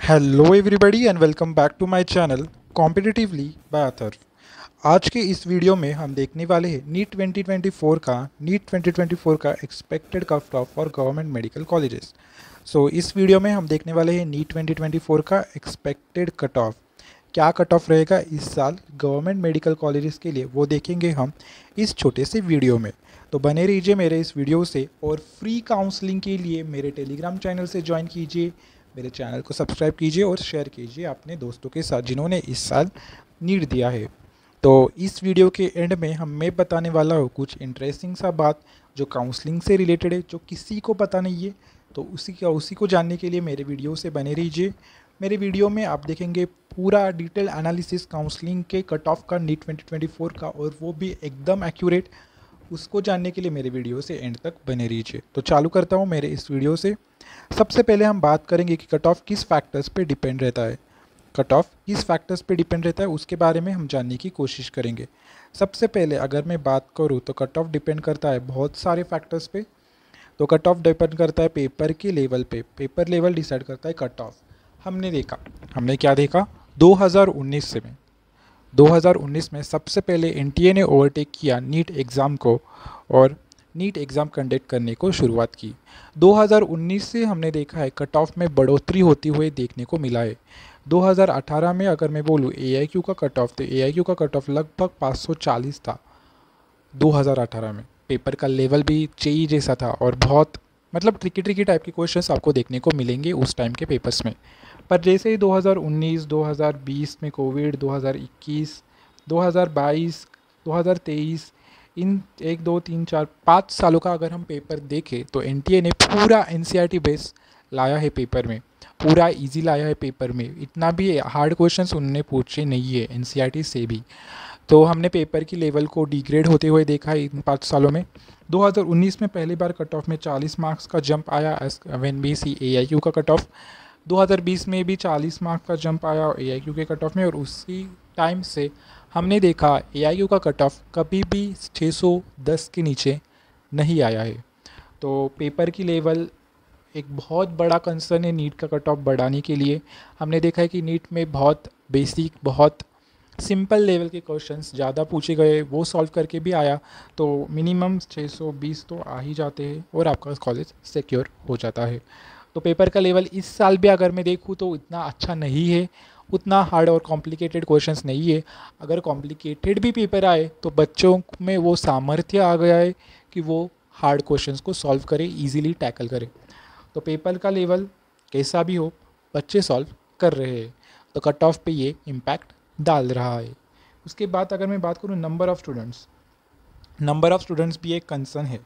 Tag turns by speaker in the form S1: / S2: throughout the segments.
S1: Hello everybody and welcome back to my channel competitively by Athar. आज के इस video में हम देखने वाले हैं नीट 2024 का expected cut off for government medical colleges. इस वीडियो में हम देखने वाले हैं नीट 2024 का एक्सपेक्टेड कट ऑफ, क्या कट ऑफ रहेगा इस साल गवर्नमेंट मेडिकल कॉलेजेस के लिए, वो देखेंगे हम इस छोटे से वीडियो में। तो बने रहिए मेरे इस वीडियो से, और फ्री काउंसलिंग के लिए मेरे टेलीग्राम चैनल से ज्वाइन कीजिए, मेरे चैनल को सब्सक्राइब कीजिए और शेयर कीजिए अपने दोस्तों के साथ जिन्होंने इस साल नीट दिया है। तो इस वीडियो के एंड में मैं बताने वाला हूँ कुछ इंटरेस्टिंग सा बात जो काउंसलिंग से रिलेटेड है, जो किसी को पता नहीं है। तो उसी को जानने के लिए मेरे वीडियो से बने रहिए। मेरे वीडियो में आप देखेंगे पूरा डिटेल एनालिसिस काउंसलिंग के कट ऑफ का नीट 2024 का, और वो भी एकदम एक्यूरेट। उसको जानने के लिए मेरे वीडियो से एंड तक बने रहिए। तो चालू करता हूँ मेरे इस वीडियो से। सबसे पहले हम बात करेंगे कि कट ऑफ किस फैक्टर्स पे डिपेंड रहता है। कट ऑफ किस फैक्टर्स पे डिपेंड रहता है उसके बारे में हम जानने की कोशिश करेंगे। सबसे पहले अगर मैं बात करूँ तो कट ऑफ डिपेंड करता है बहुत सारे फैक्टर्स पे। तो कट ऑफ डिपेंड करता है पेपर के लेवल पे, पेपर लेवल डिसाइड करता है कट ऑफ। हमने क्या देखा 2019 में सबसे पहले एनटीए ने ओवरटेक किया नीट एग्ज़ाम को और नीट एग्ज़ाम कंडक्ट करने को शुरुआत की। 2019 से हमने देखा है कट ऑफ में बढ़ोतरी होती हुई देखने को मिला है। 2018 में अगर मैं बोलूँ एआईक्यू का कट ऑफ, तो एआईक्यू का कट ऑफ लगभग 540 था 2018 में। पेपर का लेवल भी जेई जैसा था और बहुत मतलब ट्रिकी टाइप के क्वेश्चंस आपको देखने को मिलेंगे उस टाइम के पेपर्स में। पर जैसे ही 2019, 2020 में कोविड, 2021, 2022, 2023, इन 1, 2, 3, 4, 5 सालों का अगर हम पेपर देखें तो एनटीए ने पूरा एनसीईआरटी बेस लाया है पेपर में, पूरा इजी लाया है पेपर में। इतना भी हार्ड क्वेश्चंस उन्होंने पूछे नहीं है एनसीईआरटी से भी। तो हमने पेपर की लेवल को डिग्रेड होते हुए देखा है इन 5 सालों में। 2019 में पहली बार कट ऑफ में 40 मार्क्स का जंप आया व्हेन वी सी एआईक्यू का कट ऑफ। 2020 में भी 40 मार्क्स का जंप आया एआईक्यू के कट ऑफ में, और उसी टाइम से हमने देखा एआईक्यू का कट ऑफ कभी भी 610 के नीचे नहीं आया है। तो पेपर की लेवल एक बहुत बड़ा कंसर्न है नीट का कट ऑफ बढ़ाने के लिए। हमने देखा है कि नीट में बहुत बेसिक, बहुत सिंपल लेवल के क्वेश्चंस ज़्यादा पूछे गए, वो सॉल्व करके भी आया तो मिनिमम 620 तो आ ही जाते हैं और आपका कॉलेज सिक्योर हो जाता है। तो पेपर का लेवल इस साल भी अगर मैं देखूँ तो इतना अच्छा नहीं है, उतना हार्ड और कॉम्प्लिकेटेड क्वेश्चंस नहीं है। अगर कॉम्प्लिकेटेड भी पेपर आए तो बच्चों में वो सामर्थ्य आ गया है कि वो हार्ड क्वेश्चंस को सॉल्व करें, ईजिली टैकल करें। तो पेपर का लेवल कैसा भी हो, बच्चे सॉल्व कर रहे हैं, तो कट ऑफ पे ये इम्पैक्ट डाल रहा है। उसके बाद अगर मैं बात करूँ नंबर ऑफ़ स्टूडेंट्स भी एक कंसर्न है।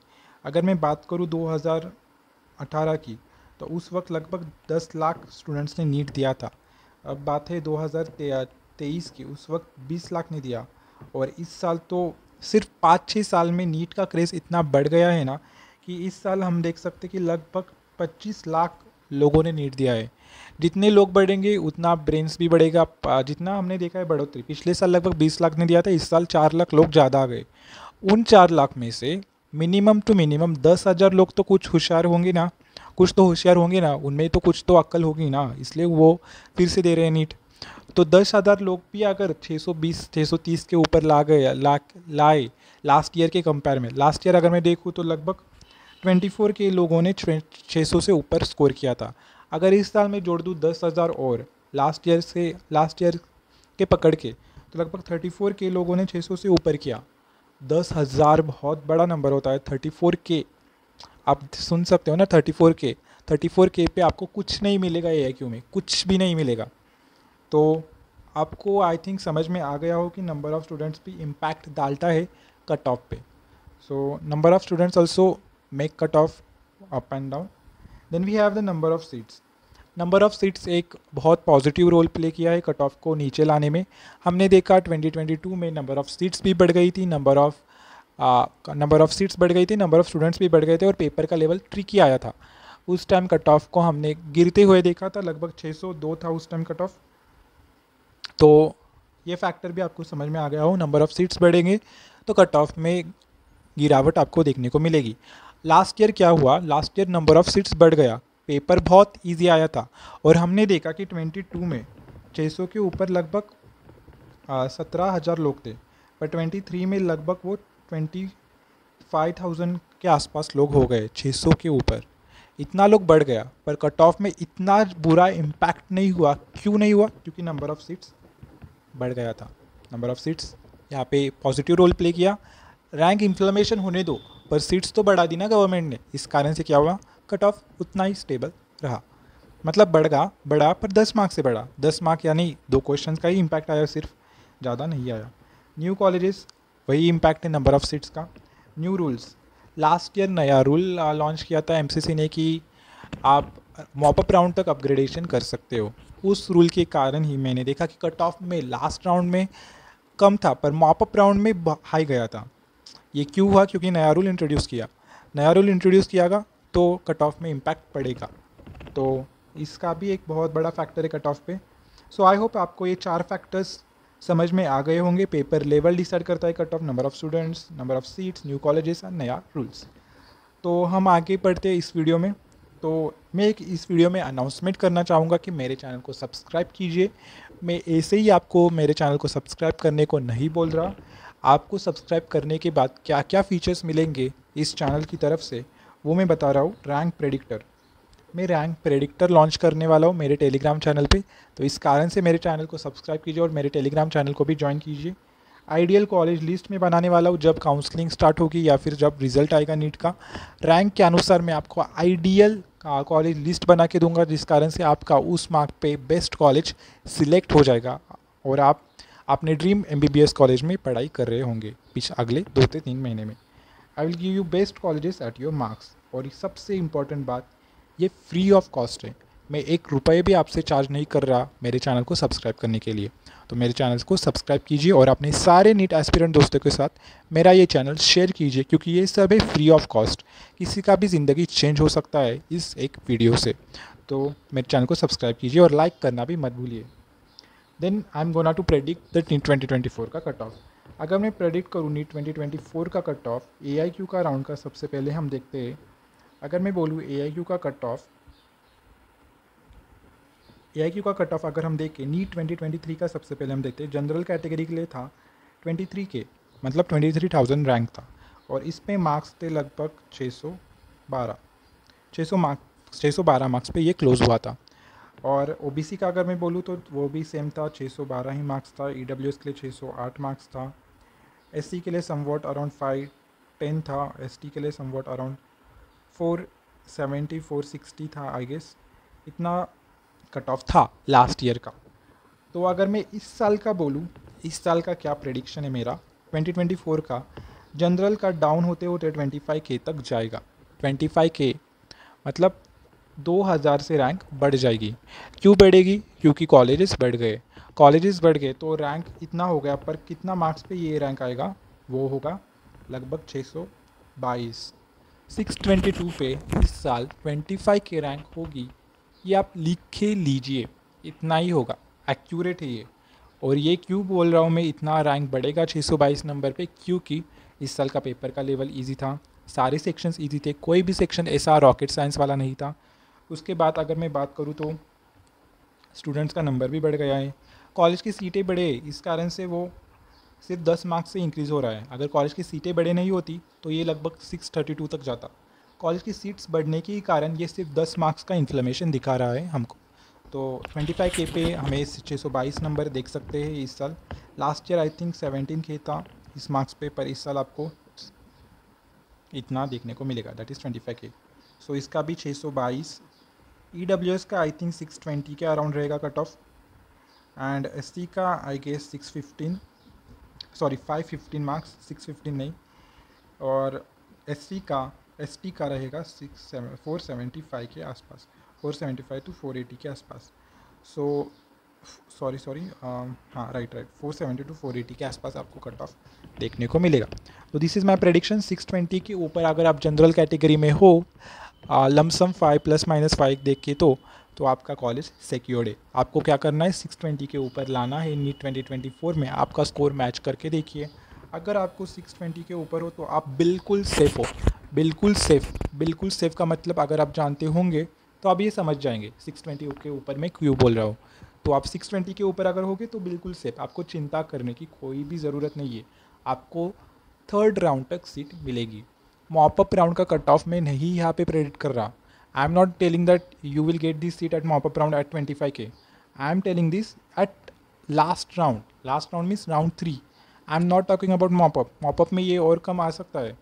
S1: अगर मैं बात करूँ 2018 की, तो उस वक्त लगभग 10 लाख स्टूडेंट्स ने नीट दिया था। अब बात है 2023 की, उस वक्त 20 लाख ने दिया। और इस साल तो सिर्फ 5-6 साल में नीट का क्रेज़ इतना बढ़ गया है ना कि इस साल हम देख सकते कि लगभग 25 लाख लोगों ने नीट दिया है। जितने लोग बढ़ेंगे उतना ब्रेन्स भी बढ़ेगा। जितना हमने देखा है बढ़ोतरी, पिछले साल लगभग 20 लाख ने दिया था, इस साल 4 लाख लोग ज़्यादा आ गए। उन 4 लाख में से मिनिमम टू मिनिमम 10,000 लोग तो कुछ होशियार होंगे ना, उनमें तो कुछ तो अक्ल होगी ना, इसलिए वो फिर से दे रहे हैं नीट। तो 10,000 लोग भी अगर 620-630 के ऊपर लाए लास्ट ईयर के कंपेयर में। लास्ट ईयर अगर मैं देखूँ तो लगभग 24 के लोगों ने 600 से ऊपर स्कोर किया था। अगर इस साल में जोड़ दूँ 10,000 और लास्ट ईयर के पकड़ के, तो लगभग 34 के लोगों ने 600 से ऊपर किया। 10,000 बहुत बड़ा नंबर होता है। 34 के आप सुन सकते हो ना, 34 के पे आपको कुछ नहीं मिलेगा एआईक्यू में, कुछ भी नहीं मिलेगा। तो आपको आई थिंक समझ में आ गया हो कि नंबर ऑफ़ स्टूडेंट्स भी इम्पैक्ट डालता है कट ऑफ पे। So number of students also make cut off up and down. Then we have the number of seats एक बहुत पॉजिटिव रोल प्ले किया है कट ऑफ को नीचे लाने में। हमने देखा 2022 में नंबर ऑफ़ सीट्स भी बढ़ गई थी, नंबर ऑफ़ स्टूडेंट्स भी बढ़ गए थे, और पेपर का लेवल ट्रिकी आया था। उस टाइम कट ऑफ को हमने गिरते हुए देखा था, लगभग 602 था उस टाइम कट ऑफ। तो ये फैक्टर भी आपको समझ में आ गया हो, नंबर ऑफ़ सीट्स बढ़ेंगे तो कट ऑफ में गिरावट आपको देखने को मिलेगी। लास्ट ईयर क्या हुआ, last year number of seats बढ़ गया, पेपर बहुत इजी आया था और हमने देखा कि 22 में 600 के ऊपर लगभग 17,000 लोग थे, पर 23 में लगभग वो 25,000 के आसपास लोग हो गए 600 के ऊपर। इतना लोग बढ़ गया, पर कट ऑफ में इतना बुरा इम्पैक्ट नहीं हुआ। क्यों नहीं हुआ? क्योंकि नंबर ऑफ़ सीट्स बढ़ गया था। नंबर ऑफ़ सीट्स यहाँ पे पॉजिटिव रोल प्ले किया। रैंक इन्फ्लेमेशन होने दो, पर सीट्स तो बढ़ा दी ना गवर्नमेंट ने। इस कारण से क्या हुआ, कट ऑफ उतना ही स्टेबल रहा। मतलब बढ़ा पर 10 मार्क्स से बढ़ा। 10 मार्क यानी 2 क्वेश्चंस का ही इम्पैक्ट आया सिर्फ, ज़्यादा नहीं आया। न्यू कॉलेजेस, वही इम्पैक्ट है नंबर ऑफ़ सीट्स का। न्यू रूल्स, लास्ट ईयर नया रूल लॉन्च किया था एमसीसी ने कि आप मॉपअप राउंड तक अपग्रेडेशन कर सकते हो। उस रूल के कारण ही मैंने देखा कि कट ऑफ में लास्ट राउंड में कम था, पर मॉपअप राउंड में हाई गया था। ये क्यों हुआ? क्योंकि नया रूल इंट्रोड्यूस किया। नया रूल इंट्रोड्यूस कियागा तो कट ऑफ में इम्पैक्ट पड़ेगा, तो इसका भी एक बहुत बड़ा फैक्टर है कट ऑफ पे। सो आई होप आपको ये 4 फैक्टर्स समझ में आ गए होंगे। पेपर लेवल डिसाइड करता है cut of, number of students, number of seats, new colleges और नया रूल्स। तो हम आगे बढ़ते हैं इस वीडियो में। तो मैं इस वीडियो में अनाउंसमेंट करना चाहूँगा कि मेरे चैनल को सब्सक्राइब कीजिए। मैं ऐसे ही आपको मेरे चैनल को सब्सक्राइब करने को नहीं बोल रहा। आपको सब्सक्राइब करने के बाद क्या क्या फ़ीचर्स मिलेंगे इस चैनल की तरफ से, वो मैं बता रहा हूँ। रैंक प्रेडिक्टर, मैं रैंक प्रेडिक्टर लॉन्च करने वाला हूँ मेरे टेलीग्राम चैनल पे। तो इस कारण से मेरे चैनल को सब्सक्राइब कीजिए और मेरे टेलीग्राम चैनल को भी ज्वाइन कीजिए। आइडियल कॉलेज लिस्ट में बनाने वाला हूँ जब काउंसलिंग स्टार्ट होगी या फिर जब रिज़ल्ट आएगा नीट का। रैंक के अनुसार मैं आपको आइडियल कॉलेज लिस्ट बना के दूंगा, जिस कारण से आपका उस मार्क पे बेस्ट कॉलेज सिलेक्ट हो जाएगा और आप अपने ड्रीम MBBS कॉलेज में पढ़ाई कर रहे होंगे अगले 2 से 3 महीने में। I will give you best colleges at your marks. और सबसे इम्पॉर्टेंट बात, ये फ्री ऑफ कॉस्ट है। मैं 1 रुपये भी आपसे चार्ज नहीं कर रहा मेरे चैनल को सब्सक्राइब करने के लिए। तो मेरे चैनल को सब्सक्राइब कीजिए और अपने सारे नीट एस्पिरेंट दोस्तों के साथ मेरा ये चैनल शेयर कीजिए, क्योंकि ये सब है फ्री ऑफ कॉस्ट। किसी का भी ज़िंदगी चेंज हो सकता है इस एक वीडियो से। तो मेरे चैनल को सब्सक्राइब कीजिए और लाइक करना भी मत भूलिए। Then I am gonna to predict the NEET 2024 का कट ऑफ। अगर मैं प्रेडिक्ट करूँ नीट 2024 का कट ऑफ AIQ का राउंड का, सबसे पहले हम देखते हैं। अगर मैं बोलूँ AIQ का कट ऑफ अगर हम देखें नीट 2023 का, सबसे पहले हम देखते हैं जनरल कैटेगरी के लिए था 23 के, मतलब 23,000 रैंक था और इस पे मार्क्स थे लगभग 612 मार्क्स पे ये क्लोज़ हुआ था। और OBC का अगर मैं बोलूँ तो वो भी सेम था, 612 ही मार्क्स था। EWS के लिए 608 मार्क्स था। SC के लिए समवॉट अराउंड 510 था। ST के लिए समवॉट अराउंड 470 460 था आई गेस। इतना कट ऑफ था लास्ट ईयर का। तो अगर मैं इस साल का बोलूँ, इस साल का क्या प्रेडिक्शन है मेरा 2024 का, जनरल का डाउन होते होते 25K तक जाएगा। 25K मतलब 2000 से रैंक बढ़ जाएगी। क्यों बढ़ेगी? क्योंकि कॉलेजेस बढ़ गए तो रैंक इतना हो गया, पर कितना मार्क्स पे ये रैंक आएगा? वो होगा लगभग 622। 622 पे इस साल 25K रैंक होगी। ये आप लिखे लीजिए, इतना ही होगा, एक्यूरेट है ये। और ये क्यों बोल रहा हूँ मैं, इतना रैंक बढ़ेगा 622 नंबर पे? क्योंकि इस साल का पेपर का लेवल इजी था, सारे सेक्शंस इजी थे, कोई भी सेक्शन ऐसा रॉकेट साइंस वाला नहीं था। उसके बाद अगर मैं बात करूँ तो स्टूडेंट्स का नंबर भी बढ़ गया है, कॉलेज की सीटें बढ़े, इस कारण से वो सिर्फ 10 मार्क्स से इंक्रीज़ हो रहा है। अगर कॉलेज की सीटें बढ़े नहीं होती तो ये लगभग 632 तक जाता। कॉलेज की सीट्स बढ़ने के कारण ये सिर्फ 10 मार्क्स का इन्फ्लेमेशन दिखा रहा है हमको। तो 25K पे हमें 622 नंबर देख सकते हैं इस साल। Last year I think 17K था इस मार्क्स पे, पर इस साल आपको इतना देखने को मिलेगा, दैट इज़ 25K। सो इसका भी 622। EWS का आई थिंक 620 के अराउंड रहेगा कट ऑफ। एंड SC का आई गेस 515 मार्क्स, 615 नहीं। और ST का रहेगा 475 के आसपास, 475 to 480 के आसपास। सो सॉरी हाँ राइट 470 to 480 के आसपास आपको कट ऑफ देखने को मिलेगा। तो दिस इज़ माई प्रेडिक्शन। 620 के ऊपर अगर आप जनरल कैटेगरी में हो, लमसम 5 ±5 देख के, तो आपका कॉलेज सिक्योर्ड है। आपको क्या करना है, 620 के ऊपर लाना है नीट 2024 में। आपका स्कोर मैच करके देखिए, अगर आपको 620 के ऊपर हो तो आप बिल्कुल सेफ़ हो। बिल्कुल सेफ़ का मतलब अगर आप जानते होंगे तो आप ये समझ जाएंगे 620 के ऊपर मैं क्यों बोल रहा हूँ। तो आप 620 के ऊपर अगर होगे तो बिल्कुल सेफ, आपको चिंता करने की कोई भी ज़रूरत नहीं है। आपको थर्ड राउंड तक सीट मिलेगी। मॉपअप राउंड का कट ऑफ मैं नहीं यहाँ पे प्रेडिक्ट कर रहा। I am not telling that you will get this seat at mop up round at 25K। I am telling this at last round. Last round means round 3। I am not talking about mop up. Mop up में ये और कम आ सकता है,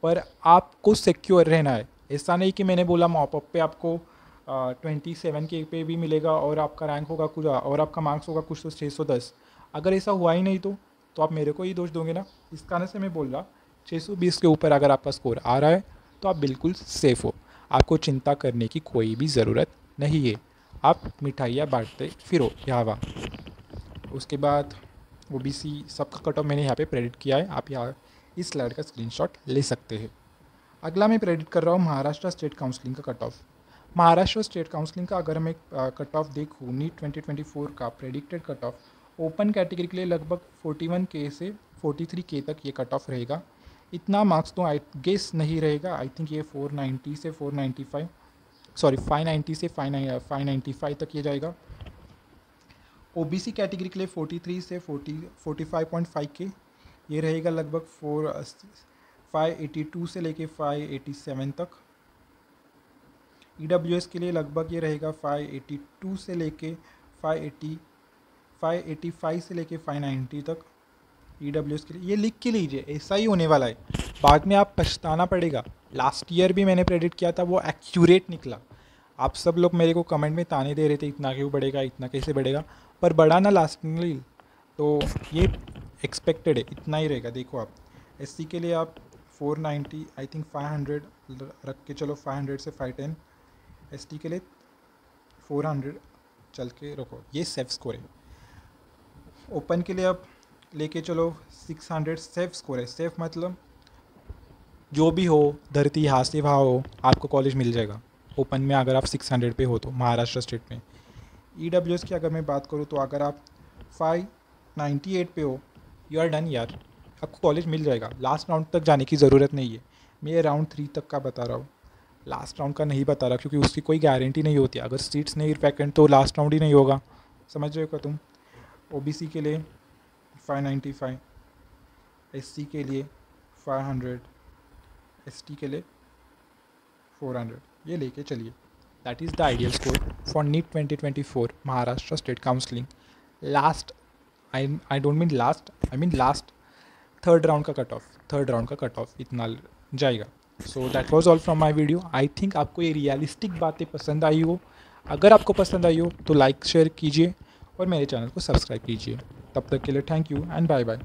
S1: पर आपको secure रहना है। ऐसा नहीं कि मैंने बोला मॉपअप पे आपको 27K पे भी मिलेगा और आपका रैंक होगा कुछ और आपका मार्क्स होगा कुछ तो 610। अगर ऐसा हुआ ही नहीं तो आप मेरे को ही दोष दोगे ना। इस कारण से मैं बोल रहा 620 के ऊपर अगर आपका स्कोर आ रहा है तो आप बिल्कुल सेफ़ हो। आपको चिंता करने की कोई भी ज़रूरत नहीं है। आप मिठाइयाँ बांटते फिरो यहाँ वहाँ। उसके बाद OBC सबका कट ऑफ मैंने यहाँ पे प्रेडिक्ट किया है। आप यहाँ इस स्लाइड का स्क्रीनशॉट ले सकते हैं। अगला मैं प्रेडिक्ट कर रहा हूँ महाराष्ट्र स्टेट काउंसलिंग का cut of. Maharashtra state counselling का अगर मैं कट ऑफ देखूँ नीट 2024 का predicted cut off, open category के लिए लगभग 41K से 43K तक ये कट ऑफ रहेगा। इतना मार्क्स तो आई गेस नहीं रहेगा। आई थिंक ये 490 से 495 सॉरी 590 से 595 तक ये जाएगा। OBC कैटेगरी के लिए 43 से 45.5K ये रहेगा लगभग 582 से लेके 587 तक। EWS के लिए लगभग ये रहेगा 582 से लेके 585 से लेके 590 तक। EWS के लिए ये लिख के लीजिए, ऐसा ही होने वाला है, बाद में आप पछताना पड़ेगा। लास्ट ईयर भी मैंने प्रेडिक्ट किया था, वो एक्यूरेट निकला। आप सब लोग मेरे को कमेंट में ताने दे रहे थे इतना क्यों बढ़ेगा, इतना कैसे बढ़ेगा, पर बढ़ा ना लास्ट में, तो ये एक्सपेक्टेड है, इतना ही रहेगा। देखो आप SC के लिए आप 490 आई थिंक 500 रख के चलो, 500 से 510। ST के लिए 400 चल के रखो, ये सेफ स्कोर है। ओपन के लिए आप लेके चलो 600 सेफ स्कोर है। सेफ मतलब जो भी हो, धरती यहाँ से वहाँ हो, आपको कॉलेज मिल जाएगा ओपन में अगर आप 600 पे हो तो महाराष्ट्र स्टेट में। EWS की अगर मैं बात करूँ तो अगर आप 598 पे हो, यू आर डन यार, आपको कॉलेज मिल जाएगा। लास्ट राउंड तक जाने की ज़रूरत नहीं है। मैं ये राउंड 3 तक का बता रहा हूँ, लास्ट राउंड का नहीं बता रहा, क्योंकि उसकी कोई गारंटी नहीं होती। अगर सीट्स नहीं वैकेंट तो लास्ट राउंड ही नहीं होगा, समझ रहे हो तुम। OBC के लिए 595, SC के लिए 500, ST के लिए 400, ये लेके चलिए। That is the ideal score for NEET 2024 Maharashtra state counselling. Last I don't mean last, I mean last third round का कट ऑफ इतना जाएगा। So that was all from my video. I think आपको ये रियलिस्टिक बातें पसंद आई हो। अगर आपको पसंद आई हो तो लाइक शेयर कीजिए और मेरे चैनल को सब्सक्राइब कीजिए। तब तक के लिए thank you and bye bye.